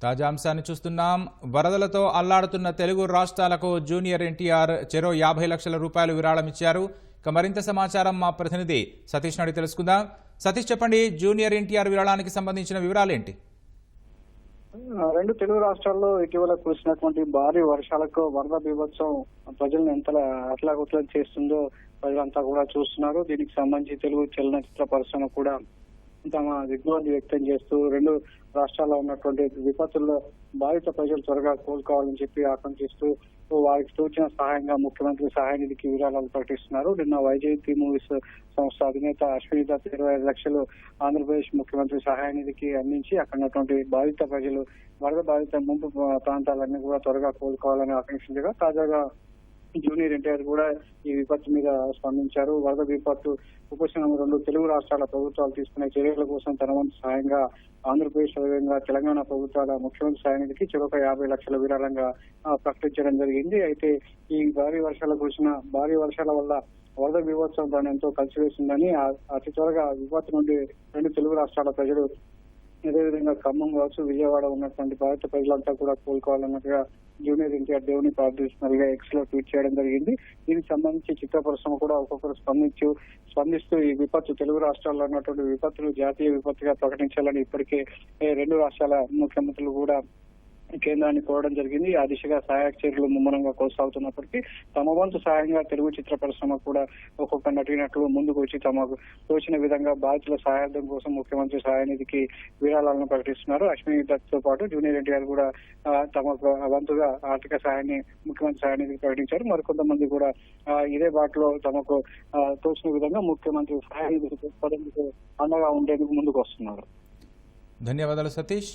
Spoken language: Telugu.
తాజా అంశాన్ని చూస్తున్నాం. వరదలతో అల్లాడుతున్న తెలుగు రాష్ట్రాలకు జూనియర్ ఎన్టీఆర్ చెరో 50 లక్షల రూపాయలు విరాళం ఇచ్చారు. ఇక మరింత సమాచారం మా ప్రతినిధి సతీష్ అడిగి తెలుసుకుందాం. సతీష్, చెప్పండి, జూనియర్ ఎన్టీఆర్ విరాళానికి సంబంధించిన వివరాలేంటి? రెండు తెలుగు రాష్ట్రాల్లో ఇటీవల కురిసినటువంటి భారీ వర్షాలకు వరద బీభత్సం ప్రజలను ఎంతలా అట్లాగుట్లం చేస్తుందో ప్రజలంతా కూడా చూస్తున్నారు. దీనికి సంబంధించి తెలుగు చలనచిత్ర పరిశ్రమ కూడా తమ దిగ్భ్రాంతి వ్యక్తం చేస్తూ రెండు రాష్ట్రాల్లో ఉన్నటువంటి విపత్తుల్లో బాధిత ప్రజలు త్వరగా కోలుకోవాలని చెప్పి ఆకాంక్షిస్తూ వారికి తోచిన సహాయంగా ముఖ్యమంత్రి సహాయ నిధికి విరాళాలు ప్రకటిస్తున్నారు. నిన్న వైజయంతి మూవీస్ సంస్థ అధినేత అశ్విని దత్ 25 లక్షలు ఆంధ్రప్రదేశ్ ముఖ్యమంత్రి సహాయ నిధికి అందించి అక్కడ ఉన్నటువంటి బాధిత ప్రజలు వరద బాధిత ముంపు ప్రాంతాలన్నీ కూడా త్వరగా కోలుకోవాలని ఆకాంక్షించగా తాజాగా జూనియర్ ఎన్టీఆర్ కూడా ఈ విపత్తు మీద స్పందించారు. వరద విపత్తు ఉపశమనం రెండు తెలుగు రాష్ట్రాల ప్రభుత్వాలు తీసుకునే చర్యల కోసం తన వంతు సహాయంగా ఆంధ్రప్రదేశ్ అదేవిధంగా తెలంగాణ ప్రభుత్వాల ముఖ్యమంత్రి సహాయ నిధికి చెరొక 50 లక్షల విరాళంగా ప్రకటించడం జరిగింది. అయితే ఈ భారీ వర్షాల వల్ల వరద బీభత్సం దాన్ని ఎంతో కలిసివేసిందని అతి త్వరగా విపత్తు నుండి రెండు తెలుగు రాష్ట్రాల ప్రజలు అదేవిధంగా ఖమ్మం కావచ్చు, విజయవాడ ఉన్నటువంటి బాధిత ప్రజలంతా కూడా కోలుకోవాలన్నట్టుగా జూనియర్ ఎన్టీఆర్ దేవుని ప్రార్థిస్తున్నట్టుగా ఎక్స్ లో ట్వీట్ చేయడం జరిగింది. దీనికి సంబంధించి చిత్ర పరిశ్రమ కూడా ఒక్కొక్కరు స్పందిస్తూ ఈ విపత్తు తెలుగు రాష్ట్రాల్లో ఉన్నటువంటి విపత్తులు జాతీయ విపత్తుగా ప్రకటించాలని ఇప్పటికే రెండు రాష్ట్రాల ముఖ్యమంత్రులు కూడా కేంద్రాన్ని కోరడం జరిగింది. ఆ దిశగా సహాయక చర్యలు ముమ్మరంగా కొనసాగుతున్నప్పటికీ తమ వంతు సహాయంగా తెలుగు చిత్ర పరిశ్రమ కూడా ఒక్కొక్క నటీనటులు ముందుకు వచ్చి తమకు తోచిన విధంగా బాధితుల సహాయార్థం కోసం ముఖ్యమంత్రి సహాయ నిధికి విరాళాలను ప్రకటిస్తున్నారు. అశ్విని దత్ తో పాటు జూనియర్ ఎన్టీఆర్ కూడా తమకు వంతుగా ఆర్థిక సహాయాన్ని ముఖ్యమంత్రి సహాయ నిధికి ప్రకటించారు. మరికొంతమంది కూడా ఇదే బాటలో తమకు తోచిన విధంగా ముఖ్యమంత్రి సహాయ నిధికి అండగా ఉండేందుకు ముందుకు వస్తున్నారు. ధన్యవాదాలు సతీష్.